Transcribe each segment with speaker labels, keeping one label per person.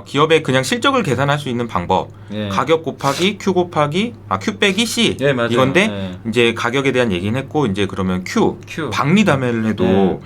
Speaker 1: 기업의 그냥 실적을 계산할 수 있는 방법.
Speaker 2: 예.
Speaker 1: 가격 곱하기 Q 빼기 C.
Speaker 2: 예, 맞아요.
Speaker 1: 이건데
Speaker 2: 예.
Speaker 1: 이제 가격에 대한 얘기는 했고 이제 그러면 Q. 박리담회를 해도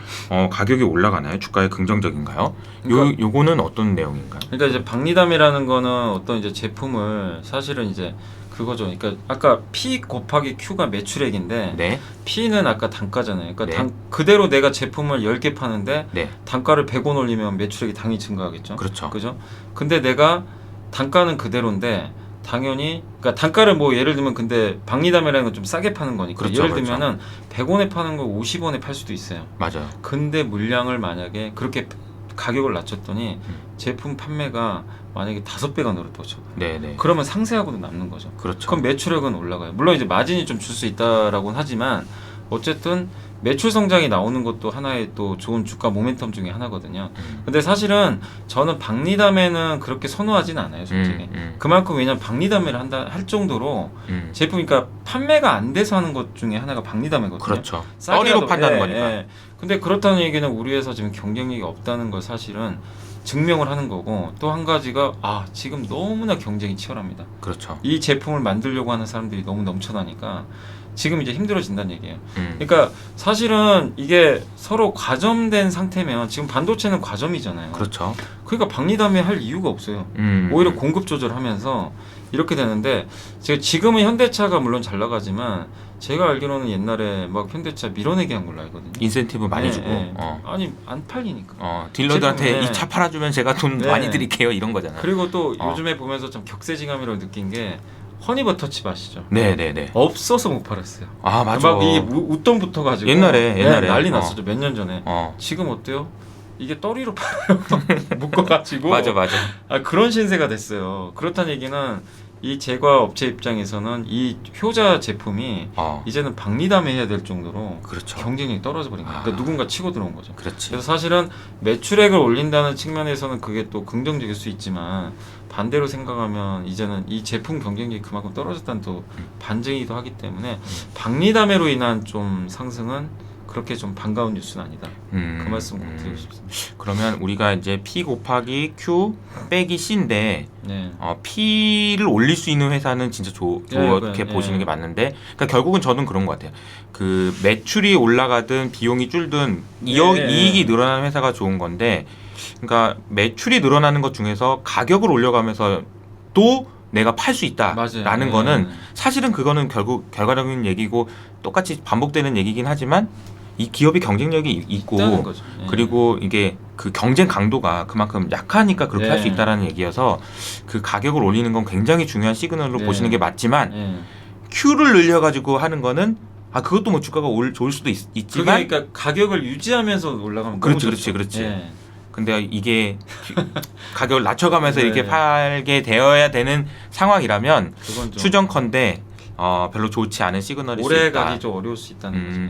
Speaker 1: 가격이 올라가나요? 주가에 긍정적인가요?
Speaker 2: 그러니까,
Speaker 1: 요거는 어떤 내용인가요?
Speaker 2: 그러니까 이제 박리담이라는 거는 어떤 이제 제품을 사실은 이제 그거죠. 그러니까 아까 P 곱하기 Q가 매출액인데
Speaker 1: 네.
Speaker 2: P는 아까 단가잖아요. 그러니까
Speaker 1: 네.
Speaker 2: 그대로 내가 제품을 10개 파는데
Speaker 1: 네.
Speaker 2: 단가를 100원 올리면 매출액이 당연히 증가하겠죠.
Speaker 1: 그렇죠.
Speaker 2: 그죠? 근데 내가 단가는 그대로인데 당연히 그러니까 단가를 뭐 예를 들면 근데 박리담이라는 건 좀 싸게 파는 거니까
Speaker 1: 그렇죠,
Speaker 2: 예를
Speaker 1: 그렇죠.
Speaker 2: 들면은 100원에 파는 거 50원에 팔 수도 있어요.
Speaker 1: 맞아요.
Speaker 2: 근데 물량을 만약에 그렇게 가격을 낮췄더니 제품 판매가 만약에 5배가 늘었다고 쳐.
Speaker 1: 네네.
Speaker 2: 그러면 상세하고도 남는 거죠.
Speaker 1: 그렇죠.
Speaker 2: 그럼 매출액은 올라가요. 물론 이제 마진이 좀 줄 수 있다라고는 하지만 어쨌든 매출 성장이 나오는 것도 하나의 또 좋은 주가 모멘텀 중에 하나거든요. 근데 사실은 저는 박리담회는 그렇게 선호하진 않아요, 솔직히. 그만큼 왜냐면 박리담회를 할 정도로 제품 그러니까 판매가 안 돼서 하는 것 중에 하나가 박리담회거든요.
Speaker 1: 그렇죠. 떠리로 판다는 거니까.
Speaker 2: 예. 근데 그렇다는 얘기는 우리 회사 지금 경쟁력이 없다는 걸 사실은 증명을 하는 거고 또 한 가지가 지금 너무나 경쟁이 치열합니다.
Speaker 1: 그렇죠.
Speaker 2: 이 제품을 만들려고 하는 사람들이 너무 넘쳐나니까 지금 이제 힘들어진다는 얘기예요. 그러니까 사실은 이게 서로 과점된 상태면 지금 반도체는 과점이잖아요.
Speaker 1: 그렇죠.
Speaker 2: 그러니까 박리담회 할 이유가 없어요. 오히려 공급 조절하면서 이렇게 되는데 지금은 현대차가 물론 잘 나가지만 제가 알기로는 옛날에 막 현대차 밀어내기 한 걸로 알거든요.
Speaker 1: 인센티브 많이 주고.
Speaker 2: 아니 안 팔리니까.
Speaker 1: 딜러들한테 이 차 팔아주면 제가 돈 많이 드릴게요 이런 거잖아요.
Speaker 2: 그리고 또 요즘에 보면서 좀 격세지감이라고 느낀 게 허니버터칩 아시죠?
Speaker 1: 네네네.
Speaker 2: 없어서 못 팔았어요.
Speaker 1: 맞아.
Speaker 2: 막 이게 웃돈 붙어가지고
Speaker 1: 옛날에
Speaker 2: 난리 났었죠. 몇 년 전에. 지금 어때요? 이게 떠리로 팔아요. 묶어가지고.
Speaker 1: 맞아.
Speaker 2: 그런 신세가 됐어요. 그렇다는 얘기는 이 제과 업체 입장에서는 이 효자 제품이 이제는 박리담회 해야 될 정도로
Speaker 1: 그렇죠.
Speaker 2: 경쟁력이 떨어져 버린 거예요. 그러니까 누군가 치고 들어온 거죠.
Speaker 1: 그렇지.
Speaker 2: 그래서 사실은 매출액을 올린다는 측면에서는 그게 또 긍정적일 수 있지만 반대로 생각하면 이제는 이 제품 경쟁력이 그만큼 떨어졌다는 또 반증이기도 하기 때문에 박리담회로 인한 좀 상승은 그렇게 좀 반가운 뉴스는 아니다. 그 말씀 꼭 드리고 싶습니다.
Speaker 1: 그러면 우리가 이제 P 곱하기 Q 빼기 C인데
Speaker 2: 네.
Speaker 1: P를 올릴 수 있는 회사는 진짜 좋게 보시는 게 맞는데 그러니까 결국은 저는 그런 것 같아요. 그 매출이 올라가든 비용이 줄든 이익이 늘어나는 회사가 좋은 건데 그러니까 매출이 늘어나는 것 중에서 가격을 올려가면서 또 내가 팔 수 있다라는 거는 사실은 그거는 결국 결과적인 얘기고 똑같이 반복되는 얘기긴 하지만 이 기업이 경쟁력이 있고 그리고 이게 그 경쟁 강도가 그만큼 약하니까 그렇게 할 수 있다라는 얘기여서 그 가격을 올리는 건 굉장히 중요한 시그널로 보시는 게 맞지만 Q를 늘려가지고 하는 거는 그것도 뭐 주가가 좋을 수도 있지만
Speaker 2: 그러니까 가격을 유지하면서 올라가면
Speaker 1: 그렇지. 근데 이게 가격을 낮춰가면서 이렇게 팔게 되어야 되는 상황이라면 추정컨대 별로 좋지 않은 시그널일 수 있다.
Speaker 2: 오래 가기 좀 어려울 수 있다는 거죠.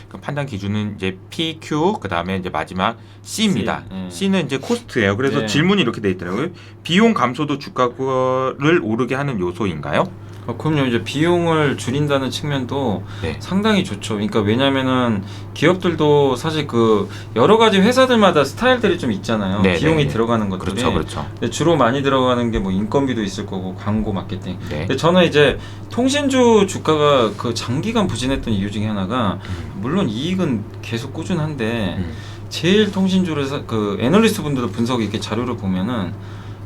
Speaker 1: 그 판단 기준은 이제 P, Q 그다음에 이제 마지막 C입니다. C는 이제 코스트예요. 그래서 질문이 이렇게 돼 있더라고요. 비용 감소도 주가를 오르게 하는 요소인가요?
Speaker 2: 그럼요. 이제 비용을 줄인다는 측면도 상당히 좋죠. 그러니까 왜냐면은 기업들도 사실 그 여러 가지 회사들마다 스타일들이 좀 있잖아요. 비용이 들어가는 것들이.
Speaker 1: 그렇죠.
Speaker 2: 근데 주로 많이 들어가는 게 뭐 인건비도 있을 거고 광고 마케팅. 근데 저는 이제 통신주 주가가 그 장기간 부진했던 이유 중에 하나가 물론 이익은 계속 꾸준한데 제일 통신주를 그 애널리스트 분들도 분석 이렇게 자료를 보면은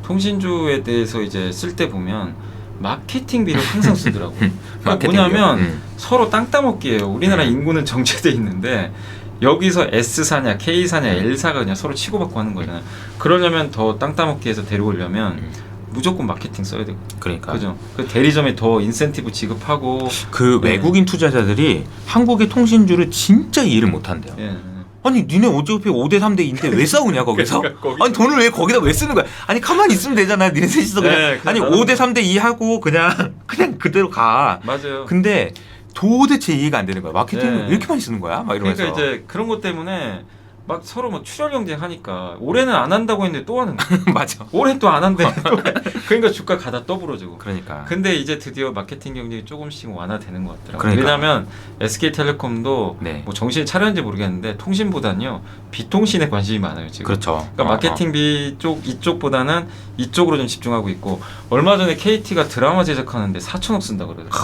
Speaker 2: 통신주에 대해서 이제 쓸 때 보면 마케팅비를 항상 쓰더라고. 그러니까 뭐냐면 서로 땅 따먹기예요. 우리나라 인구는 정체돼 있는데 여기서 S사냐, K사냐, L사가 그냥 서로 치고받고 하는 거잖아요. 그러려면 더 땅 따먹기에서 데려오려면 무조건 마케팅 써야 되고.
Speaker 1: 그러니까.
Speaker 2: 그죠. 그 대리점에 더 인센티브 지급하고.
Speaker 1: 그 외국인 투자자들이 한국의 통신주를 진짜 이해를 못한대요. 아니 니네 어차피 5대 3대 2인데 왜 싸우냐 거기서? 아니 돈을 왜 거기다 왜 쓰는 거야? 아니 가만히 있으면 되잖아. 니네 셋이서 그냥 아니 5대 3대 2 하고 그냥 그대로 가.
Speaker 2: 맞아요.
Speaker 1: 근데 도대체 이해가 안 되는 거야. 마케팅을 왜 이렇게 많이 쓰는 거야? 막 이러면서.
Speaker 2: 그러니까 이제 그런 것 때문에 막 서로 막 출혈 경쟁하니까 올해는 안 한다고 했는데 또 하는 거야.
Speaker 1: 맞아.
Speaker 2: 올해 또 안 한대. 그러니까 주가 가다 떠부러지고.
Speaker 1: 그러니까.
Speaker 2: 근데 이제 드디어 마케팅 경쟁이 조금씩 완화되는 것 같더라고요.
Speaker 1: 그러니까.
Speaker 2: 왜냐하면 SK텔레콤도
Speaker 1: 네.
Speaker 2: 뭐 정신이 차렸는지 모르겠는데 통신보다는요 비통신에 관심이 많아요 지금.
Speaker 1: 그렇죠.
Speaker 2: 그러니까 마케팅 이쪽보다는 이쪽으로 좀 집중하고 있고 얼마 전에 KT가 드라마 제작하는데 4천억 쓴다 그러더라고요.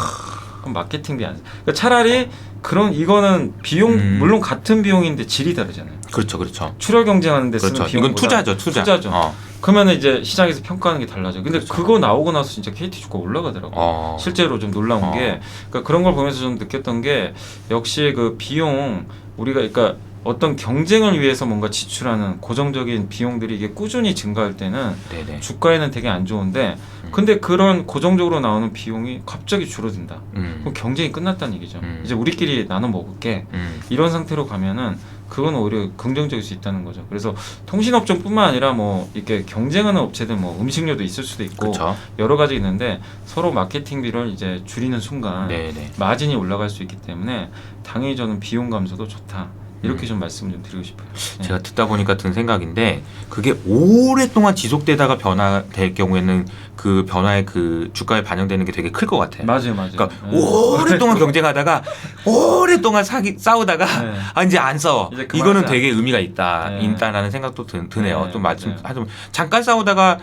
Speaker 2: 그럼 마케팅비 안. 그러니까 차라리 그런 이거는 비용 물론 같은 비용인데 질이 다르잖아요.
Speaker 1: 그렇죠, 그렇죠.
Speaker 2: 출혈 경쟁하는데 쓰는
Speaker 1: 그렇죠.
Speaker 2: 비용
Speaker 1: 이건 투자죠, 투자죠.
Speaker 2: 그러면 이제 시장에서 평가하는 게 달라져. 근데 그렇죠. 그거 나오고 나서 진짜 KT 주가 올라가더라고. 실제로 좀 놀라운 게 그러니까 그런 걸 보면서 좀 느꼈던 게 역시 그 비용 우리가 그러니까 어떤 경쟁을 위해서 뭔가 지출하는 고정적인 비용들이 이게 꾸준히 증가할 때는
Speaker 1: 네네.
Speaker 2: 주가에는 되게 안 좋은데 근데 그런 고정적으로 나오는 비용이 갑자기 줄어든다. 그럼 경쟁이 끝났다는 얘기죠. 이제 우리끼리 나눠 먹을게. 이런 상태로 가면은 그건 오히려 긍정적일 수 있다는 거죠. 그래서 통신업종뿐만 아니라 뭐 이렇게 경쟁하는 업체들 뭐 음식료도 있을 수도 있고
Speaker 1: 그쵸.
Speaker 2: 여러 가지 있는데 서로 마케팅비를 이제 줄이는 순간
Speaker 1: 네네.
Speaker 2: 마진이 올라갈 수 있기 때문에 당연히 저는 비용 감소도 좋다. 이렇게 좀 말씀을 좀 드리고 싶어요. 네.
Speaker 1: 제가 듣다 보니까 든 생각인데 그게 오랫동안 지속되다가 변화될 경우에는 그 변화의 그 주가에 반영되는 게 되게 클 것 같아요.
Speaker 2: 맞아요, 맞아요.
Speaker 1: 그러니까 오랫동안 경쟁하다가 오랫동안 싸우다가 아 이제 안 싸워.
Speaker 2: 이제
Speaker 1: 이거는 되게 의미가 있다라는 생각도 드네요. 좀 말씀하자면 잠깐 싸우다가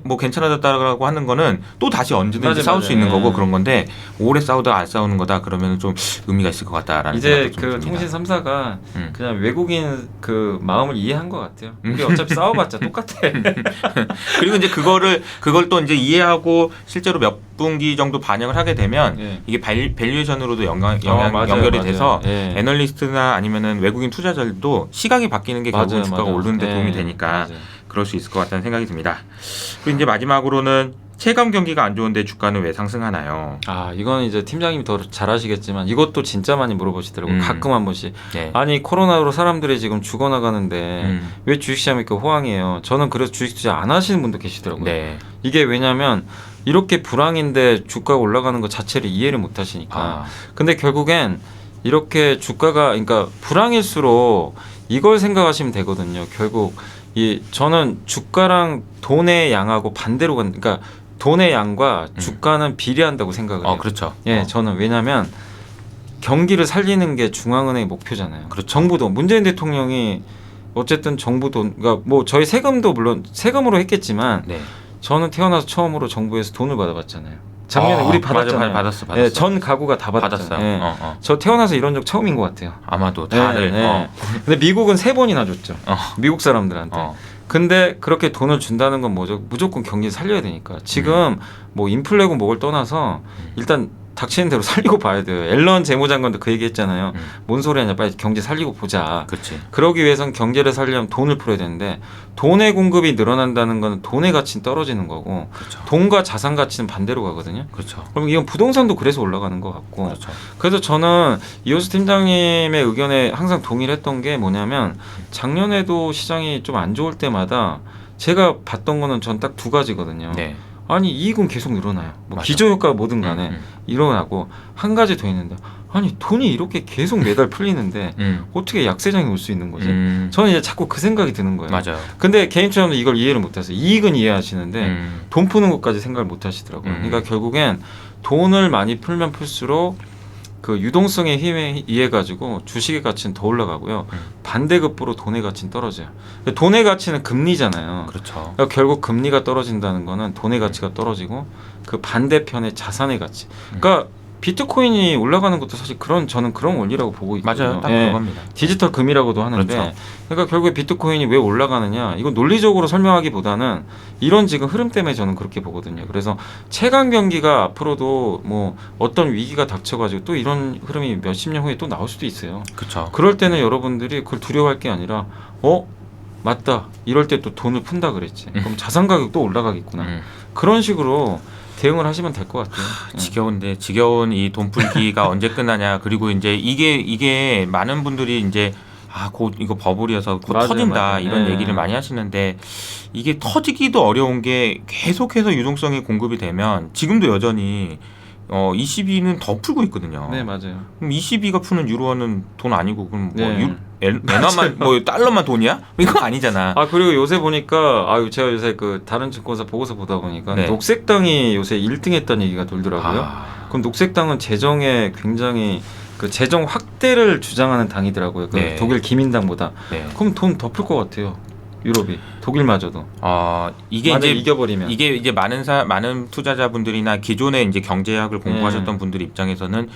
Speaker 1: 뭐 괜찮아졌다라고 하는 거는 또 다시 언제든지 싸울 수 있는 거고 그런 건데 오래 싸우다가 안 싸우는 거다 그러면 좀 의미가 있을 것 같다라는
Speaker 2: 이제
Speaker 1: 생각도 좀
Speaker 2: 그
Speaker 1: 듭니다.
Speaker 2: 통신 3사가 그냥 외국인 그 마음을 이해한 것 같아요. 우리 어차피 싸워봤자 똑같아.
Speaker 1: 그리고 이제 그걸 또 이제 이해하고 실제로 몇 분기 정도 반영을 하게 되면 이게 밸류에이션으로도 연결이 돼서 애널리스트나 아니면은 외국인 투자자들도 시각이 바뀌는 게 결국 주가가 오르는데 도움이 되니까 그럴 수 있을 것 같다는 생각이 듭니다. 그리고 이제 마지막으로는 체감 경기가 안 좋은데 주가는 왜 상승하나요?
Speaker 2: 아, 이건 이제 팀장님이 더 잘 아시겠지만 이것도 진짜 많이 물어보시더라고요. 가끔 한 번씩.
Speaker 1: 네.
Speaker 2: 아니 코로나로 사람들이 지금 죽어나가는데 왜 주식시장이 이렇게 호황이에요? 저는 그래서 주식 투자 안 하시는 분도 계시더라고요.
Speaker 1: 네.
Speaker 2: 이게 왜냐면 이렇게 불황인데 주가가 올라가는 것 자체를 이해를 못 하시니까. 근데 결국엔 이렇게 주가가 그러니까 불황일수록 이걸 생각하시면 되거든요. 결국 저는 주가랑 돈의 양하고 반대로 그러니까 돈의 양과 주가는 비례한다고 생각을 해요.
Speaker 1: 그렇죠.
Speaker 2: 예, 저는 왜냐하면 경기를 살리는 게 중앙은행의 목표잖아요.
Speaker 1: 그렇죠.
Speaker 2: 정부도 문재인 대통령이 어쨌든 정부 돈, 그러니까 뭐 저희 세금도 물론 세금으로 했겠지만 저는 태어나서 처음으로 정부에서 돈을 받아봤잖아요. 작년에 우리 받았잖아요.
Speaker 1: 받았어.
Speaker 2: 예, 전 가구가 다 받았어요. 예. 저 태어나서 이런 적 처음인 것 같아요.
Speaker 1: 아마도 다들.
Speaker 2: 근데 미국은 3번이나 줬죠. 미국 사람들한테. 근데 그렇게 돈을 준다는 건 뭐죠? 무조건 경기 살려야 되니까. 지금 뭐 인플레고 뭐를 떠나서 일단 닥치는 대로 살리고 봐야 돼요. 앨런 재무장관도 그 얘기 했잖아요. 뭔 소리 하냐. 빨리 경제 살리고 보자.
Speaker 1: 그치.
Speaker 2: 그러기 위해선 경제를 살려면 돈을 풀어야 되는데 돈의 공급이 늘어난다는 건 돈의 가치는 떨어지는 거고
Speaker 1: 그렇죠.
Speaker 2: 돈과 자산 가치는 반대로 가거든요.
Speaker 1: 그렇죠.
Speaker 2: 그럼 이건 부동산도 그래서 올라가는 것 같고
Speaker 1: 그렇죠.
Speaker 2: 그래서 저는 이호수 팀장님의 의견에 항상 동의를 했던 게 뭐냐면 작년에도 시장이 좀 안 좋을 때마다 제가 봤던 거는 전 딱 2가지거든요.
Speaker 1: 네.
Speaker 2: 아니 이익은 계속 늘어나요. 뭐 기저효과가 뭐든 간에 일어나고 한 가지 더 있는데 아니 돈이 이렇게 계속 매달 풀리는데 어떻게 약세장이 올 수 있는 거지? 저는 이제 자꾸 그 생각이 드는 거예요.
Speaker 1: 맞아요.
Speaker 2: 근데 개인 투자자는 이걸 이해를 못해서 이익은 이해하시는데 돈 푸는 것까지 생각을 못 하시더라고요. 그러니까 결국엔 돈을 많이 풀면 풀수록 그 유동성의 힘에 의해 가지고 주식의 가치는 더 올라가고요. 반대급부로 돈의 가치는 떨어져요. 돈의 가치는 금리잖아요.
Speaker 1: 그렇죠.
Speaker 2: 그러니까 결국 금리가 떨어진다는 거는 돈의 가치가 떨어지고 그 반대편의 자산의 가치. 그러니까 비트코인이 올라가는 것도 사실 저는 그런 원리라고 보고 있거든요.
Speaker 1: 맞아요. 딱 그겁니다.
Speaker 2: 디지털 금이라고도 하는데
Speaker 1: 그렇죠.
Speaker 2: 그러니까 결국에 비트코인이 왜 올라가느냐 이건 논리적으로 설명하기보다는 이런 지금 흐름 때문에 저는 그렇게 보거든요. 그래서 체감 경기가 앞으로도 뭐 어떤 위기가 닥쳐가지고 또 이런 흐름이 몇십 년 후에 또 나올 수도 있어요.
Speaker 1: 그렇죠.
Speaker 2: 그럴 때는 여러분들이 그걸 두려워할 게 아니라 맞다 이럴 때 또 돈을 푼다 그랬지. 그럼 자산 가격도 올라가겠구나. 그런 식으로 대응을 하시면 될 것 같아요.
Speaker 1: 지겨운데 지겨운 이 돈풀기가 언제 끝나냐. 그리고 이제 이게 많은 분들이 이제 곧 이거 버블이어서 곧 터진다 이런 얘기를 많이 하시는데 이게 터지기도 어려운 게 계속해서 유동성이 공급이 되면 지금도 여전히 ECB는 더 풀고 있거든요.
Speaker 2: 네, 맞아요.
Speaker 1: 그럼 ECB가 푸는 유로화는 돈 아니고 그럼 뭐 엔화만 뭐 달러만 돈이야? 이거 아니잖아.
Speaker 2: 아 그리고 요새 보니까 제가 요새 그 다른 증권사 보고서 보다 보니까
Speaker 1: 네.
Speaker 2: 녹색당이 요새 1등했다는 얘기가 돌더라고요. 그럼 녹색당은 재정에 굉장히 그 재정 확대를 주장하는 당이더라고요. 그
Speaker 1: 네.
Speaker 2: 독일 기민당보다. 네. 그럼 돈 더 풀 것 같아요. 유럽이 독일마저도.
Speaker 1: 이게 이제
Speaker 2: 이겨버리면
Speaker 1: 이게 이제 많은 투자자분들이나 기존에 이제 경제학을 공부하셨던 분들 입장에서는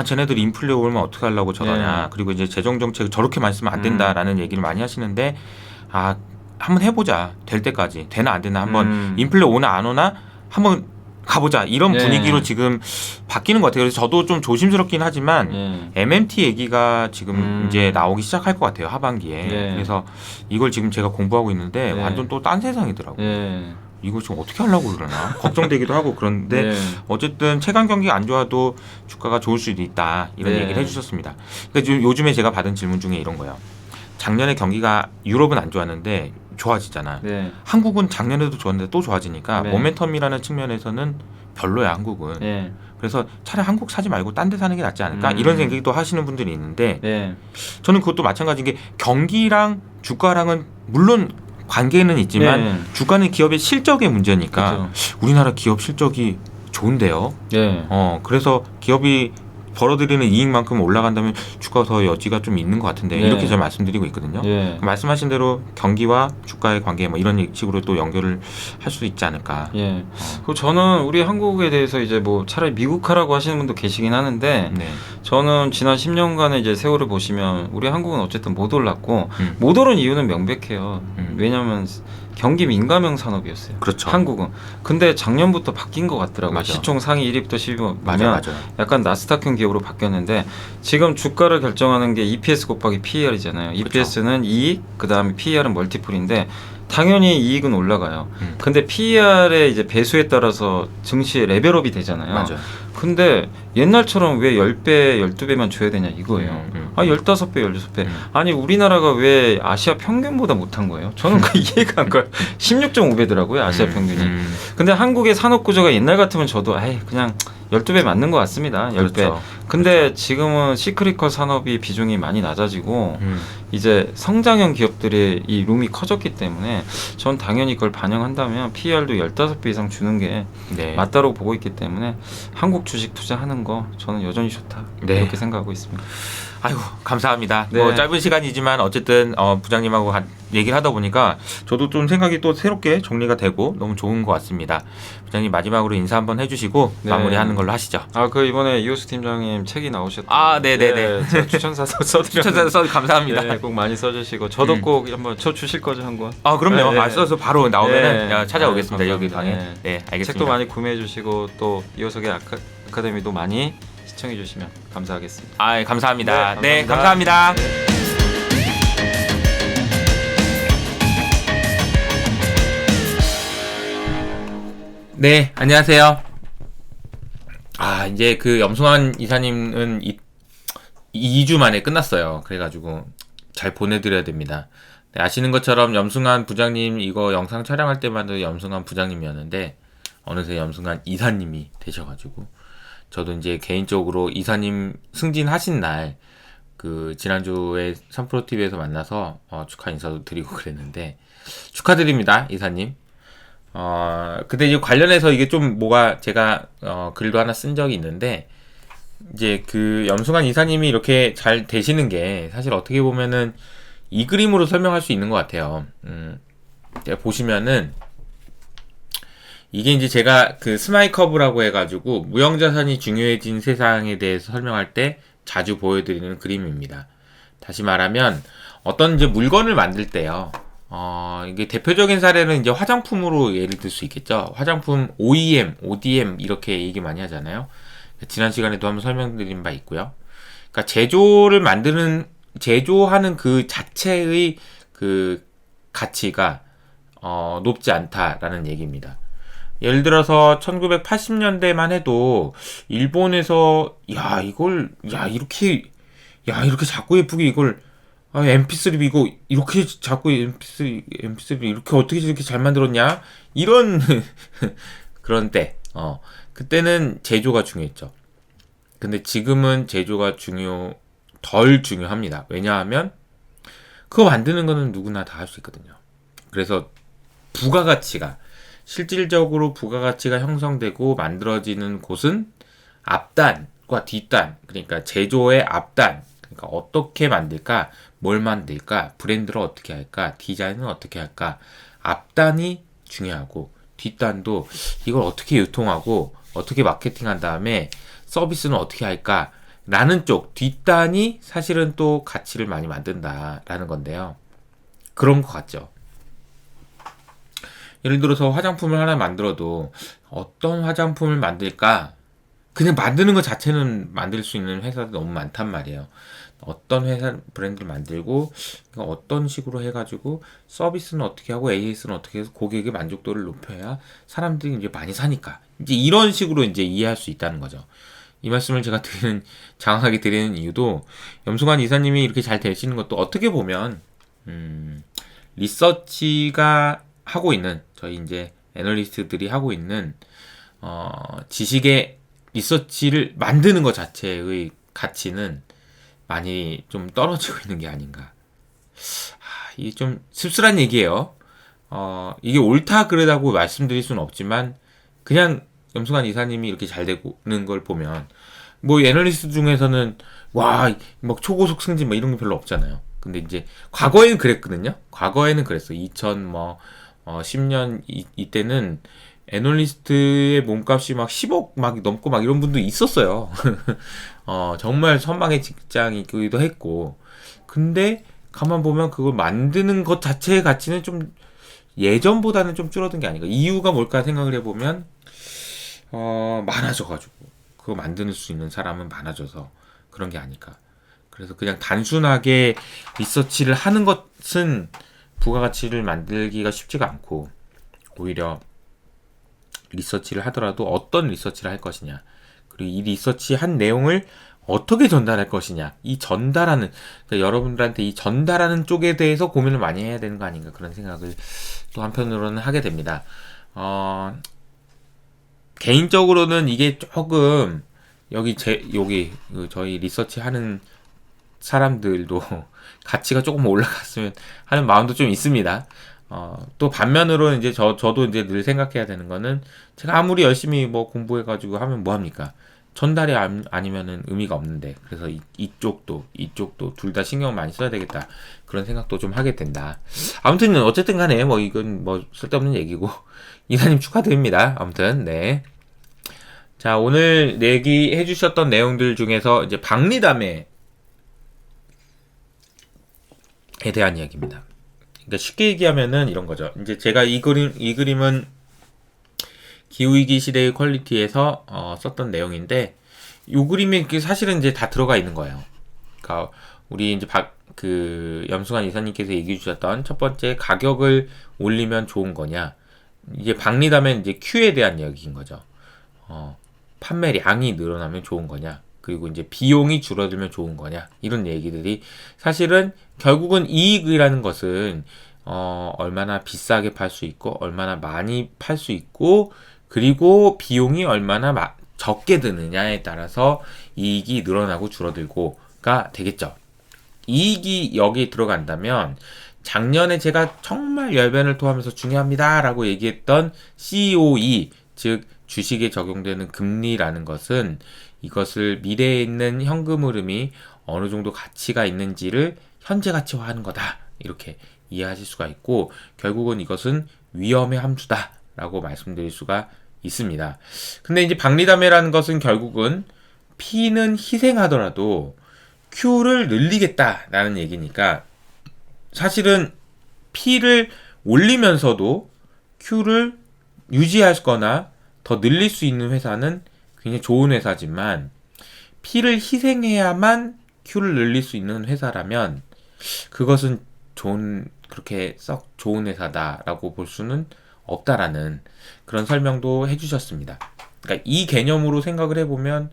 Speaker 1: 쟤네들 인플레 오면 어떻게 하려고 저러냐. 그리고 이제 재정 정책 저렇게 많이 쓰면 안 된다라는 얘기를 많이 하시는데 한번 해보자. 될 때까지 되나 안 되나 한번 인플레 오나 안 오나 한번 가보자 이런 분위기로 지금 바뀌는 것 같아요. 그래서 저도 좀 조심스럽긴 하지만 MMT 얘기가 지금 이제 나오기 시작할 것 같아요. 하반기에. 그래서 이걸 지금 제가 공부하고 있는데 완전 또 딴 세상이더라고요. 이걸 지금 어떻게 하려고 그러나 걱정되기도 하고 그런데 어쨌든 체감 경기가 안 좋아도 주가가 좋을 수도 있다 이런 얘기를 해주셨습니다. 그러니까 요즘에 제가 받은 질문 중에 이런 거예요. 작년에 경기가 유럽은 안 좋았는데 좋아지잖아. 한국은 작년에도 좋았는데 또 좋아지니까 모멘텀이라는 측면에서는 별로야 한국은. 그래서 차라리 한국 사지 말고 딴 데 사는 게 낫지 않을까 이런 생각이 또 하시는 분들이 있는데 저는 그것도 마찬가지인 게 경기랑 주가랑은 물론 관계는 있지만 주가는 기업의 실적의 문제니까 우리나라 기업 실적이 좋은데요. 그래서 기업이 벌어들이는 이익만큼 올라간다면 주가가 더 여지가 좀 있는 것 같은데 이렇게 제가 말씀드리고 있거든요. 말씀하신 대로 경기와 주가의 관계 뭐 이런 식으로 또 연결을 할 수 있지 않을까.
Speaker 2: 그리고 저는 우리 한국에 대해서 이제 뭐 차라리 미국화라고 하시는 분도 계시긴 하는데 저는 지난 10년간의 이제 세월을 보시면 우리 한국은 어쨌든 못 올랐고 못 오른 이유는 명백해요. 왜냐하면 경기 민감형 산업이었어요.
Speaker 1: 그렇죠.
Speaker 2: 한국은. 근데 작년부터 바뀐 것 같더라고요.
Speaker 1: 맞아.
Speaker 2: 시총 상위 1위부터 10위 보면
Speaker 1: 맞아요.
Speaker 2: 약간 나스닥형 기업으로 바뀌었는데 지금 주가를 결정하는 게 EPS 곱하기 PER이잖아요. EPS는 이익, 그 다음에 PER은 멀티플인데 당연히 이익은 올라가요. 근데 PER의 이제 배수에 따라서 증시의 레벨업이 되잖아요.
Speaker 1: 맞아요.
Speaker 2: 근데 옛날처럼 왜 10배, 12배만 줘야 되냐 이거예요. 15배, 16배. 아니 우리나라가 왜 아시아 평균보다 못한 거예요? 저는 그 이해가 안 가요. 16.5배더라고요 아시아 평균이. 근데 한국의 산업 구조가 옛날 같으면 저도 그냥 12배 맞는 것 같습니다. 10배.
Speaker 1: 그렇죠.
Speaker 2: 근데 지금은 시크릿컬 산업이 비중이 많이 낮아지고 이제 성장형 기업들의 이 룸이 커졌기 때문에 전 당연히 그걸 반영한다면 PER도 15배 이상 주는 게 맞다고 보고 있기 때문에 한국 주식 투자하는 거 저는 여전히 좋다. 이렇게 생각하고 있습니다.
Speaker 1: 아이고 감사합니다. 뭐 짧은 시간이지만 어쨌든 부장님하고 얘기를 하다 보니까 저도 좀 생각이 또 새롭게 정리가 되고 너무 좋은 것 같습니다. 부장님 마지막으로 인사 한번 해주시고 마무리하는 걸로 하시죠.
Speaker 2: 그 이번에 이호수 팀장님 책이 나오셨다.
Speaker 1: 네네네.
Speaker 2: 제가 추천사 써드렸는데
Speaker 1: 써 감사합니다.
Speaker 2: 꼭 많이 써주시고 저도 꼭 한번 쳐 주실 거죠 한 권.
Speaker 1: 그럼요. 써서 바로 나오면은 찾아오겠습니다. 여기 방에. 알겠습니다.
Speaker 2: 책도 많이 구매해 주시고 또 이호석의 아카데미도 많이 시청해 주시면 감사하겠습니다.
Speaker 1: 감사합니다. 감사합니다. 네, 안녕하세요. 이제 그 염승환 이사님은 2주 만에 끝났어요. 그래가지고 잘 보내드려야 됩니다. 아시는 것처럼 염승환 부장님 이거 영상 촬영할 때마다 염승환 부장님이었는데 어느새 염승환 이사님이 되셔가지고 저도 이제 개인적으로 이사님 승진하신 날 그 지난주에 3프로TV에서 만나서 축하 인사도 드리고 그랬는데 축하드립니다 이사님. 근데 이제 관련해서 이게 좀 뭐가 제가 글도 하나 쓴 적이 있는데 이제 그 염승환 이사님이 이렇게 잘 되시는 게 사실 어떻게 보면은 이 그림으로 설명할 수 있는 것 같아요. 제가 보시면은 이게 이제 제가 그 스마이커브라고 해가지고 무형자산이 중요해진 세상에 대해서 설명할 때 자주 보여드리는 그림입니다. 다시 말하면 어떤 이제 물건을 만들 때요. 이게 대표적인 사례는 이제 화장품으로 예를 들 수 있겠죠. 화장품 OEM, ODM 이렇게 얘기 많이 하잖아요. 지난 시간에도 한번 설명드린 바 있고요. 그러니까 제조하는 그 자체의 그 가치가 높지 않다라는 얘기입니다. 예를 들어서 1980년대만 해도 일본에서 이렇게 작고 예쁘게 이걸 MP3 이거 이렇게 작고 MP3 이렇게 어떻게 저렇게 잘 만들었냐 이런 그런 때 그때는 제조가 중요했죠. 근데 지금은 제조가 덜 중요합니다. 왜냐하면 그거 만드는 거는 누구나 다 할 수 있거든요. 그래서 부가가치가 실질적으로 부가가치가 형성되고 만들어지는 곳은 앞단과 뒷단, 그러니까 제조의 앞단, 그러니까 어떻게 만들까, 뭘 만들까, 브랜드를 어떻게 할까, 디자인은 어떻게 할까, 앞단이 중요하고 뒷단도 이걸 어떻게 유통하고 어떻게 마케팅한 다음에 서비스는 어떻게 할까 라는 쪽, 뒷단이 사실은 또 가치를 많이 만든다라는 건데요. 그런 것 같죠. 예를 들어서 화장품을 하나 만들어도 어떤 화장품을 만들까? 그냥 만드는 것 자체는 만들 수 있는 회사도 너무 많단 말이에요. 어떤 회사 브랜드를 만들고 어떤 식으로 해가지고 서비스는 어떻게 하고 AS는 어떻게 해서 고객의 만족도를 높여야 사람들이 이제 많이 사니까 이제 이런 식으로 이제 이해할 수 있다는 거죠. 이 말씀을 제가 장황하게 드리는 이유도 염승환 이사님이 이렇게 잘 되시는 것도 어떻게 보면 리서치가 하고 있는 저희 이제 애널리스트들이 하고 있는 지식의 리서치를 만드는 것 자체의 가치는 많이 좀 떨어지고 있는 게 아닌가. 이게 좀 씁쓸한 얘기예요. 이게 옳다 그르다고 말씀드릴 수는 없지만 그냥 염승환 이사님이 이렇게 잘 되는 걸 보면 뭐 애널리스트 중에서는 와 막 초고속 승진 뭐 이런 게 별로 없잖아요. 근데 이제 과거에는 그랬거든요. 과거에는 그랬어. 10년 이때는 애널리스트의 몸값이 막 10억 막 넘고 막 이런 분도 있었어요. 정말 선망의 직장이기도 했고. 근데 가만 보면 그걸 만드는 것 자체의 가치는 좀 예전보다는 좀 줄어든 게 아닌가. 이유가 뭘까 생각을 해보면 많아져가지고 그거 만들 수 있는 사람은 많아져서 그런 게 아닐까. 그래서 그냥 단순하게 리서치를 하는 것은 부가가치를 만들기가 쉽지가 않고 오히려 리서치를 하더라도 어떤 리서치를 할 것이냐 그리고 이 리서치 한 내용을 어떻게 전달할 것이냐 이 전달하는 그러니까 여러분들한테 이 전달하는 쪽에 대해서 고민을 많이 해야 되는 거 아닌가 그런 생각을 또 한편으로는 하게 됩니다. 개인적으로는 이게 조금 여기 저희 리서치 하는 사람들도 가치가 조금 올라갔으면 하는 마음도 좀 있습니다. 또 반면으로 이제 저도 이제 늘 생각해야 되는 거는 제가 아무리 열심히 뭐 공부해가지고 하면 뭐합니까? 전달이 아니면은 의미가 없는데 그래서 이쪽도 둘 다 신경을 많이 써야 되겠다 그런 생각도 좀 하게 된다. 아무튼 어쨌든 간에 뭐 이건 뭐 쓸데없는 얘기고 이사님 축하드립니다. 아무튼 네. 자 오늘 얘기해 주셨던 내용들 중에서 이제 박리담에 대한 이야기입니다. 그러니까 쉽게 얘기하면은 이런 거죠. 이제 제가 이 그림은 기후위기 시대의 퀄리티에서 썼던 내용인데 이 그림이 사실은 이제 다 들어가 있는 거예요. 그러니까 우리 이제 염승환 이사님께서 얘기해 주셨던 첫 번째 가격을 올리면 좋은 거냐. 이제 박리담은 이제 Q에 대한 이야기인 거죠. 판매량이 늘어나면 좋은 거냐. 그리고 이제 비용이 줄어들면 좋은 거냐 이런 얘기들이 사실은 결국은 이익이라는 것은 얼마나 비싸게 팔 수 있고 얼마나 많이 팔 수 있고 그리고 비용이 얼마나 적게 드느냐에 따라서 이익이 늘어나고 줄어들고가 되겠죠. 이익이 여기 들어간다면 작년에 제가 정말 열변을 토하면서 중요합니다 라고 얘기했던 COE 즉 주식에 적용되는 금리라는 것은 이것을 미래에 있는 현금 흐름이 어느 정도 가치가 있는지를 현재 가치화하는 거다. 이렇게 이해하실 수가 있고 결국은 이것은 위험의 함수다. 라고 말씀드릴 수가 있습니다. 근데 이제 박리담회라는 것은 결국은 P는 희생하더라도 Q를 늘리겠다라는 얘기니까 사실은 P를 올리면서도 Q를 유지하거나 더 늘릴 수 있는 회사는 굉장히 좋은 회사지만 P를 희생해야만 Q를 늘릴 수 있는 회사라면 그것은 그렇게 썩 좋은 회사다라고 볼 수는 없다라는 그런 설명도 해주셨습니다. 그러니까 이 개념으로 생각을 해보면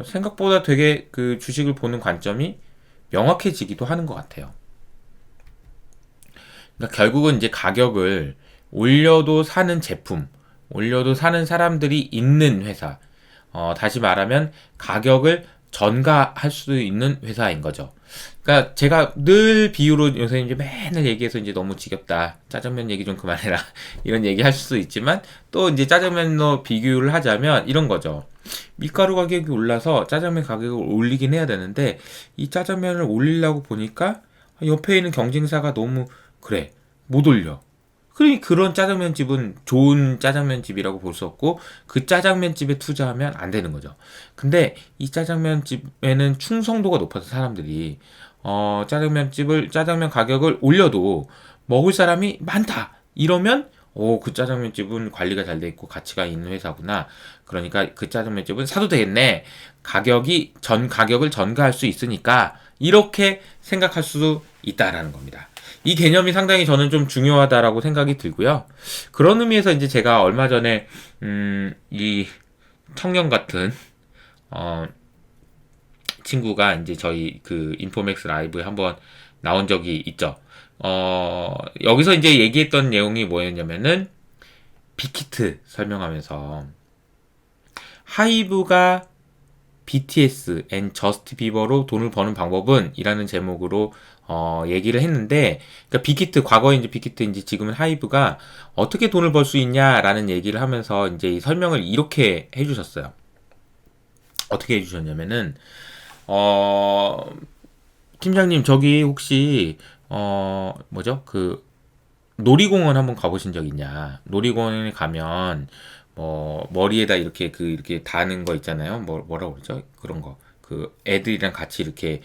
Speaker 1: 생각보다 되게 그 주식을 보는 관점이 명확해지기도 하는 것 같아요. 그러니까 결국은 이제 가격을 올려도 사는 제품, 올려도 사는 사람들이 있는 회사, 다시 말하면 가격을 전가할 수 있는 회사인 거죠. 그러니까 제가 늘 비유로 요새 이제 맨날 얘기해서 이제 너무 지겹다. 짜장면 얘기 좀 그만해라. 이런 얘기 할 수도 있지만 또 이제 짜장면로 비교를 하자면 이런 거죠. 밀가루 가격이 올라서 짜장면 가격을 올리긴 해야 되는데 이 짜장면을 올리려고 보니까 옆에 있는 경쟁사가 너무 그래 못 올려. 그러니 그런 짜장면 집은 좋은 짜장면 집이라고 볼 수 없고 그 짜장면 집에 투자하면 안 되는 거죠. 근데 이 짜장면 집에는 충성도가 높아서 사람들이 짜장면 가격을 올려도 먹을 사람이 많다. 이러면 그 짜장면 집은 관리가 잘 돼 있고 가치가 있는 회사구나. 그러니까 그 짜장면 집은 사도 되겠네. 가격을 전가할 수 있으니까 이렇게 생각할 수 있다라는 겁니다. 이 개념이 상당히 저는 좀 중요하다라고 생각이 들고요. 그런 의미에서 이제 제가 얼마 전에 이 청년 같은 친구가 이제 저희 그 인포맥스 라이브에 한번 나온 적이 있죠. 여기서 이제 얘기했던 내용이 뭐였냐면은 빅히트 설명하면서 하이브가 BTS 앤 저스트 비버로 돈을 버는 방법은 이라는 제목으로 얘기를 했는데, 그러니까 빅히트, 과거에 이제 빅히트인지 지금은 하이브가 어떻게 돈을 벌 수 있냐라는 얘기를 하면서 이제 이 설명을 이렇게 해주셨어요. 어떻게 해주셨냐면은, 팀장님, 저기 혹시, 놀이공원 한번 가보신 적 있냐? 놀이공원에 가면, 머리에다 이렇게 다는 거 있잖아요. 뭐라고 그러죠? 그런 거. 애들이랑 같이 이렇게,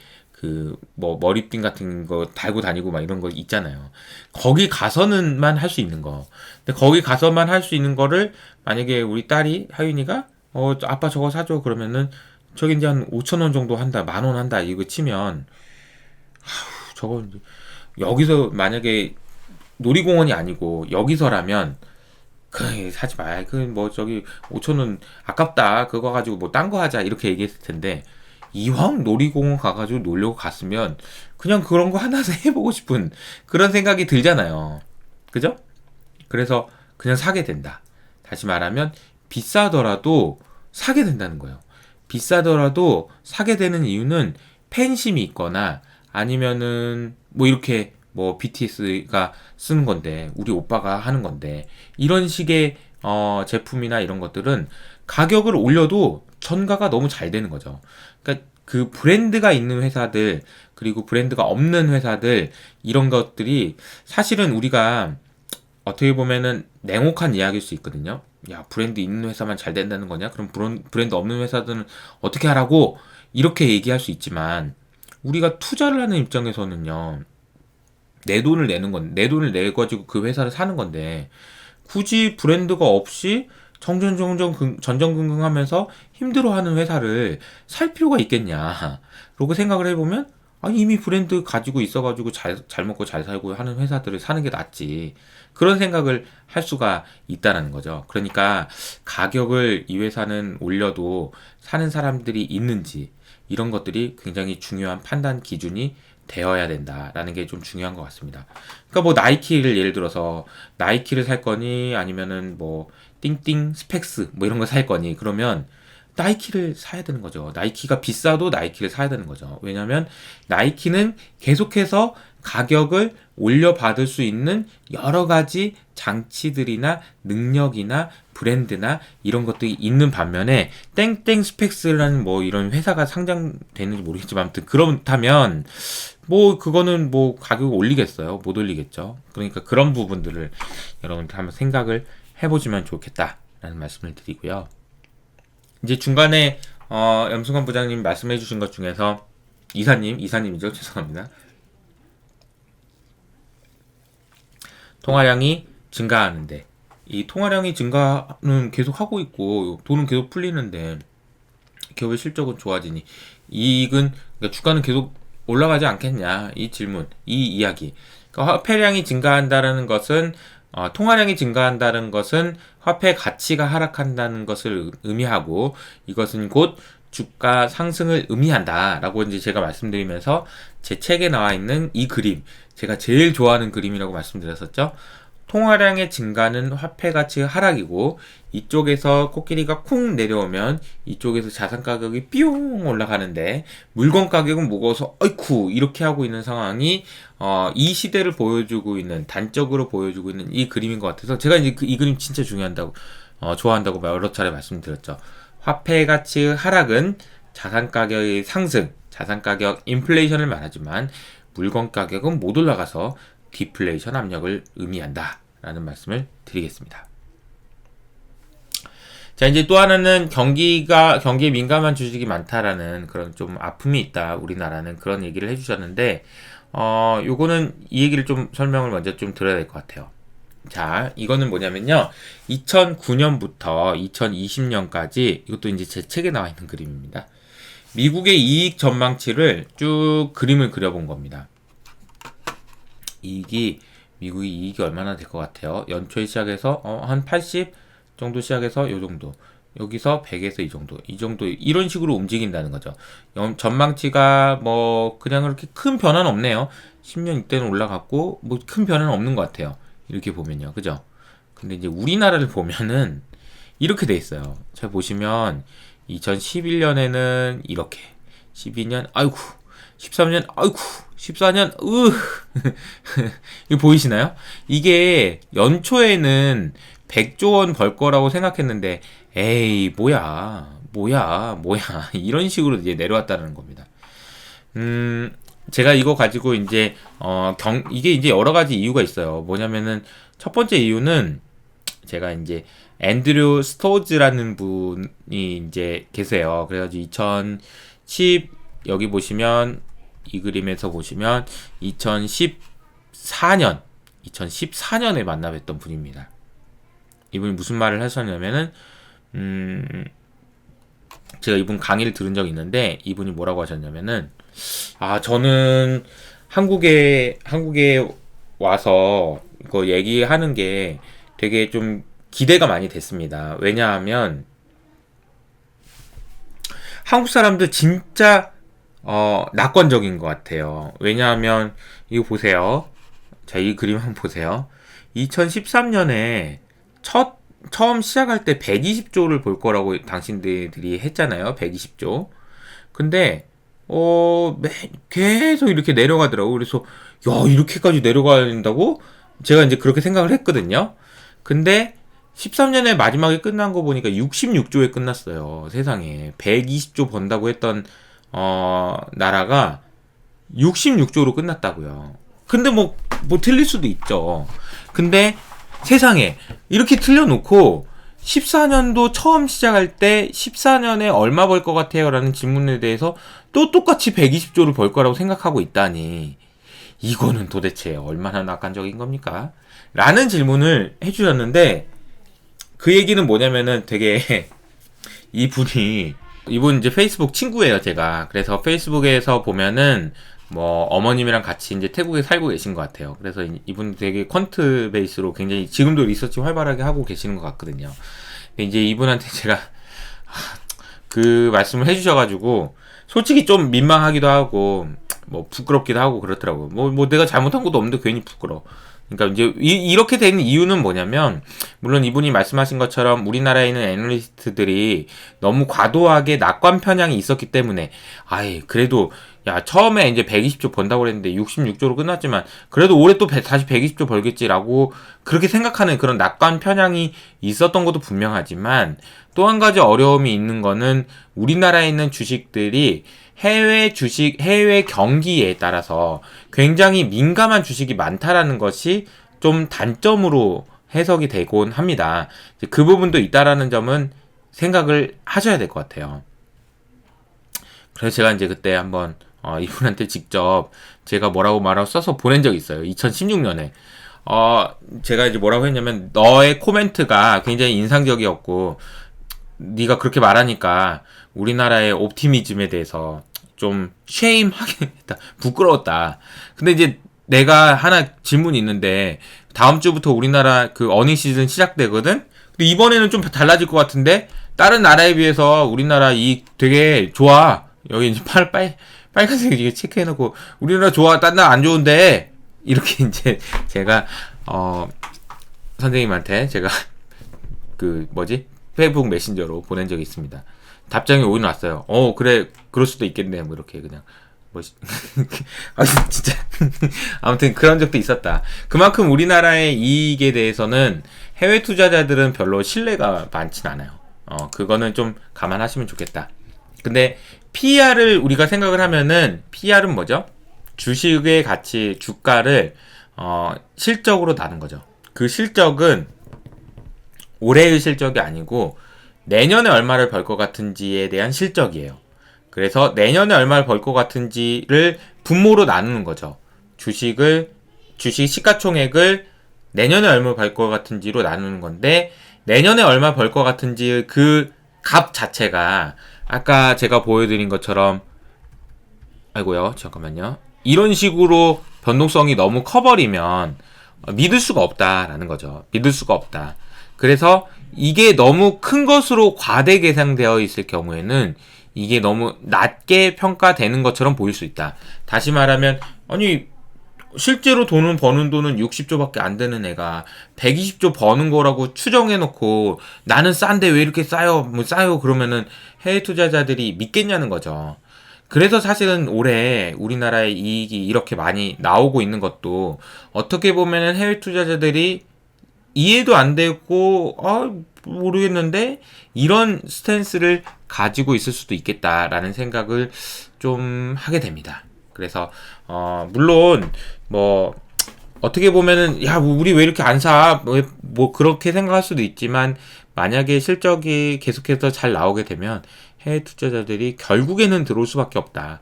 Speaker 1: 머리핀 같은 거 달고 다니고 막 이런 거 있잖아요. 거기 가서는만 할 수 있는 거. 근데 거기 가서만 할 수 있는 거를, 만약에 우리 딸이, 하윤이가, 아빠 저거 사줘. 그러면은, 저기 이제 한 5,000원 정도 한다, 10,000원 한다, 이거 치면, 저거, 여기서 만약에 놀이공원이 아니고, 여기서라면, 사지 마. 저기, 5,000원 아깝다. 그거 가지고 뭐 딴 거 하자. 이렇게 얘기했을 텐데, 이왕 놀이공원 가가지고 놀려고 갔으면, 그냥 그런 거 하나 해보고 싶은 그런 생각이 들잖아요. 그죠? 그래서 그냥 사게 된다. 다시 말하면, 비싸더라도 사게 된다는 거예요. 비싸더라도 사게 되는 이유는 팬심이 있거나 아니면은 이렇게 BTS가 쓰는 건데 우리 오빠가 하는 건데 이런 식의 제품이나 이런 것들은 가격을 올려도 전가가 너무 잘 되는 거죠. 그러니까 그 브랜드가 있는 회사들 그리고 브랜드가 없는 회사들 이런 것들이 사실은 우리가 어떻게 보면은 냉혹한 이야기일 수 있거든요. 야, 브랜드 있는 회사만 잘 된다는 거냐? 그럼 브랜드 없는 회사들은 어떻게 하라고? 이렇게 얘기할 수 있지만 우리가 투자를 하는 입장에서는요. 내 돈을 내가지고 그 회사를 사는 건데 굳이 브랜드가 없이 전전긍긍하면서 힘들어하는 회사를 살 필요가 있겠냐? 그러고 생각을 해보면 이미 브랜드 가지고 있어가지고 잘 먹고 잘 살고 하는 회사들을 사는 게 낫지. 그런 생각을 할 수가 있다는 거죠. 그러니까 가격을 이 회사는 올려도 사는 사람들이 있는지 이런 것들이 굉장히 중요한 판단 기준이 되어야 된다라는 게 좀 중요한 것 같습니다. 그러니까 나이키를 예를 들어서 나이키를 살 거니 아니면은 띵띵 스펙스 이런 거 살 거니 그러면 나이키를 사야 되는 거죠. 나이키가 비싸도 나이키를 사야 되는 거죠. 왜냐면 나이키는 계속해서 가격을 올려받을 수 있는 여러 가지 장치들이나 능력이나 브랜드나 이런 것들이 있는 반면에 땡땡 스펙스라는 이런 회사가 상장되는지 모르겠지만 아무튼 그렇다면 그거는 가격을 올리겠어요? 못 올리겠죠. 그러니까 그런 부분들을 여러분들 한번 생각을 해보시면 좋겠다라는 말씀을 드리고요. 이제 중간에 염승환 부장님 말씀해 주신 것 중에서 이사님이죠. 죄송합니다. 통화량이 증가하는데 이 통화량이 증가는 계속 하고 있고 돈은 계속 풀리는데 기업의 실적은 좋아지니 이익은 그러니까 주가는 계속 올라가지 않겠냐 이 질문 이 이야기 그러니까 화폐량이 증가한다는 것은 통화량이 증가한다는 것은 화폐 가치가 하락한다는 것을 의미하고 이것은 곧 주가 상승을 의미한다라고 이제 제가 말씀드리면서 제 책에 나와 있는 이 그림 제가 제일 좋아하는 그림이라고 말씀드렸었죠. 통화량의 증가는 화폐 가치 하락이고 이쪽에서 코끼리가 쿵 내려오면 이쪽에서 자산 가격이 삐용 올라가는데 물건 가격은 무거워서 어이쿠 이렇게 하고 있는 상황이 이 시대를 보여주고 있는 단적으로 보여주고 있는 이 그림인 것 같아서 제가 이제 이 그림 진짜 중요한다고 좋아한다고 여러 차례 말씀드렸죠. 화폐 가치 하락은 자산 가격의 상승, 자산 가격 인플레이션을 말하지만 물건 가격은 못 올라가서 디플레이션 압력을 의미한다 라는 말씀을 드리겠습니다. 자, 이제 또 하나는 경기에 민감한 주식이 많다라는 그런 좀 아픔이 있다 우리나라는 그런 얘기를 해주셨는데 요거는 이 얘기를 좀 설명을 먼저 좀 드려야 될 것 같아요. 자, 이거는 뭐냐면요 2009년부터 2020년까지 이것도 이제 제 책에 나와 있는 그림입니다. 미국의 이익 전망치를 쭉 그림을 그려본 겁니다. 미국의 이익이 얼마나 될 것 같아요? 연초에 시작해서 한 80 정도 시작해서 요 정도, 여기서 100에서 이 정도 이런 식으로 움직인다는 거죠. 전망치가 뭐 그냥 그렇게 큰 변화는 없네요. 10년 이때는 올라갔고 뭐 큰 변화는 없는 것 같아요. 이렇게 보면요, 그죠? 근데 이제 우리나라를 보면은 이렇게 돼 있어요. 잘 보시면 2011년에는 이렇게, 12년 아이고, 13년 아이고, 14년 이거 보이시나요? 이게 연초에는 100조 원 벌 거라고 생각했는데 에이 뭐야 이런 식으로 이제 내려왔다는 겁니다. 제가 이거 가지고 이제 이게 이제 여러 가지 이유가 있어요. 뭐냐면은 첫 번째 이유는 제가 이제 앤드류 스토즈라는 분이 이제 계세요. 그래가지고 2010 여기 보시면 이 그림에서 보시면 2014년에 만나 뵀던 분입니다. 이분이 무슨 말을 하셨냐면은 제가 이분 강의를 들은 적이 있는데 이분이 뭐라고 하셨냐면은 저는 한국에 와서 이거 얘기하는 게 되게 좀 기대가 많이 됐습니다. 왜냐하면 한국 사람들 진짜 낙관적인 것 같아요. 왜냐하면 이거 보세요. 자, 이 그림 한번 보세요. 2013년에 처음 시작할 때 120조를 볼 거라고 당신들이 했잖아요. 120조. 근데 계속 이렇게 내려가더라고. 그래서 야, 이렇게까지 내려가야 된다고? 제가 이제 그렇게 생각을 했거든요. 근데 13년에 마지막에 끝난 거 보니까 66조에 끝났어요. 세상에 120조 번다고 했던 나라가 66조로 끝났다고요. 근데 뭐 틀릴 수도 있죠. 근데 세상에 이렇게 틀려놓고 14년도 처음 시작할 때 14년에 얼마 벌 것 같아요? 라는 질문에 대해서 또 똑같이 120조를 벌 거라고 생각하고 있다니 이거는 도대체 얼마나 낙관적인 겁니까? 라는 질문을 해주셨는데 그 얘기는 뭐냐면은 되게 이분 이제 페이스북 친구예요, 제가. 그래서 페이스북에서 보면은 뭐 어머님이랑 같이 이제 태국에 살고 계신 것 같아요. 그래서 이분 되게 퀀트 베이스로 굉장히 지금도 리서치 활발하게 하고 계시는 것 같거든요. 근데 이제 이분한테 제가 그 말씀을 해주셔가지고 솔직히 좀 민망하기도 하고 뭐 부끄럽기도 하고 그렇더라고요. 뭐 내가 잘못한 것도 없는데 괜히 부끄러워. 그러니까 이제 이렇게 되는 이유는 뭐냐면 물론 이분이 말씀하신 것처럼 우리나라에 있는 애널리스트들이 너무 과도하게 낙관 편향이 있었기 때문에 그래도 야 처음에 이제 120조 번다고 그랬는데 66조로 끝났지만 그래도 올해 또 다시 120조 벌겠지라고 그렇게 생각하는 그런 낙관 편향이 있었던 것도 분명하지만 또 한 가지 어려움이 있는 거는 우리나라에 있는 주식들이 해외 경기에 따라서 굉장히 민감한 주식이 많다라는 것이 좀 단점으로 해석이 되곤 합니다. 그 부분도 있다라는 점은 생각을 하셔야 될 것 같아요. 그래서 제가 이제 그때 한번 이분한테 직접 제가 뭐라고 말하고 써서 보낸 적이 있어요. 2016년에. 제가 이제 뭐라고 했냐면 너의 코멘트가 굉장히 인상적이었고 네가 그렇게 말하니까 우리나라의 옵티미즘에 대해서 좀 쉐임하게 했다. 부끄러웠다. 근데 이제 내가 하나 질문이 있는데 다음 주부터 우리나라 그 어닝 시즌 시작되거든? 근데 이번에는 좀 달라질 것 같은데 다른 나라에 비해서 우리나라 이익 되게 좋아. 여기 이제 빨간색 이게 체크해놓고 우리나라 좋아. 딴 나라 안 좋은데 이렇게 이제 제가 선생님한테 제가 그 뭐지 페이스북 메신저로 보낸 적이 있습니다. 답장이 오긴 왔어요. 그래 그럴 수도 있겠네 뭐 이렇게 그냥 아 진짜 아무튼 그런 적도 있었다. 그만큼 우리나라의 이익에 대해서는 해외 투자자들은 별로 신뢰가 많진 않아요. 그거는 좀 감안하시면 좋겠다. 근데 PER을 우리가 생각을 하면은 PER은 뭐죠? 주식의 가치, 주가를 실적으로 나눈 거죠. 그 실적은 올해의 실적이 아니고 내년에 얼마를 벌 것 같은지에 대한 실적이에요. 그래서 내년에 얼마를 벌 것 같은지를 분모로 나누는 거죠. 주식 시가총액을 내년에 얼마 벌 것 같은지로 나누는 건데 내년에 얼마 벌 것 같은지 그 값 자체가 아까 제가 보여드린 것처럼 아이고요 잠깐만요 이런 식으로 변동성이 너무 커버리면 믿을 수가 없다라는 거죠. 믿을 수가 없다. 그래서 이게 너무 큰 것으로 과대 계산되어 있을 경우에는 이게 너무 낮게 평가되는 것처럼 보일 수 있다. 다시 말하면 아니 실제로 버는 돈은 60조밖에 안 되는 애가 120조 버는 거라고 추정해놓고 나는 싼데 왜 이렇게 싸요? 그러면은 해외 투자자들이 믿겠냐는 거죠. 그래서 사실은 올해 우리나라의 이익이 이렇게 많이 나오고 있는 것도 어떻게 보면은 해외 투자자들이 이해도 안 되고 모르겠는데 이런 스탠스를 가지고 있을 수도 있겠다라는 생각을 좀 하게 됩니다. 그래서 물론 뭐 어떻게 보면은 야 우리 왜 이렇게 안 사? 뭐 그렇게 생각할 수도 있지만 만약에 실적이 계속해서 잘 나오게 되면 해외 투자자들이 결국에는 들어올 수밖에 없다.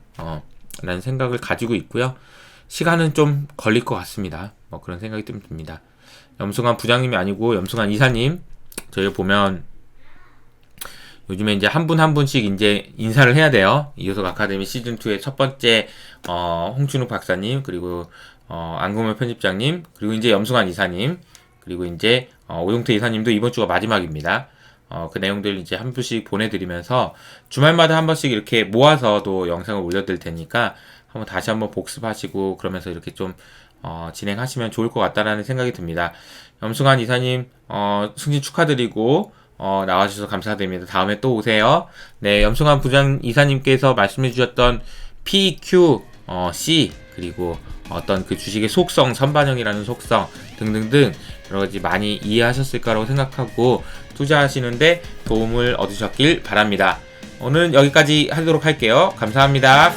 Speaker 1: 라는 생각을 가지고 있고요. 시간은 좀 걸릴 것 같습니다. 뭐 그런 생각이 좀 듭니다. 염승환 부장님이 아니고 염승환 이사님 저희 보면 요즘에 이제 한 분 한 분씩 이제 인사를 해야 돼요. 이효석 아카데미 시즌2의 첫 번째 홍춘욱 박사님 그리고 안금호 편집장님 그리고 이제 염승환 이사님 그리고 이제 오용태 이사님도 이번 주가 마지막입니다. 그 내용들 이제 한 분씩 보내드리면서 주말마다 한 번씩 이렇게 모아서도 영상을 올려드릴 테니까 다시 한번 복습하시고 그러면서 이렇게 좀 진행하시면 좋을 것 같다라는 생각이 듭니다. 염승환 이사님 승진 축하드리고 나와주셔서 감사드립니다. 다음에 또 오세요. 네, 염승환 부장 이사님께서 말씀해 주셨던 P, Q, C 그리고 어떤 그 주식의 속성, 선반영이라는 속성 등등등 여러가지 많이 이해하셨을 거라고 생각하고 투자하시는데 도움을 얻으셨길 바랍니다. 오늘 여기까지 하도록 할게요. 감사합니다.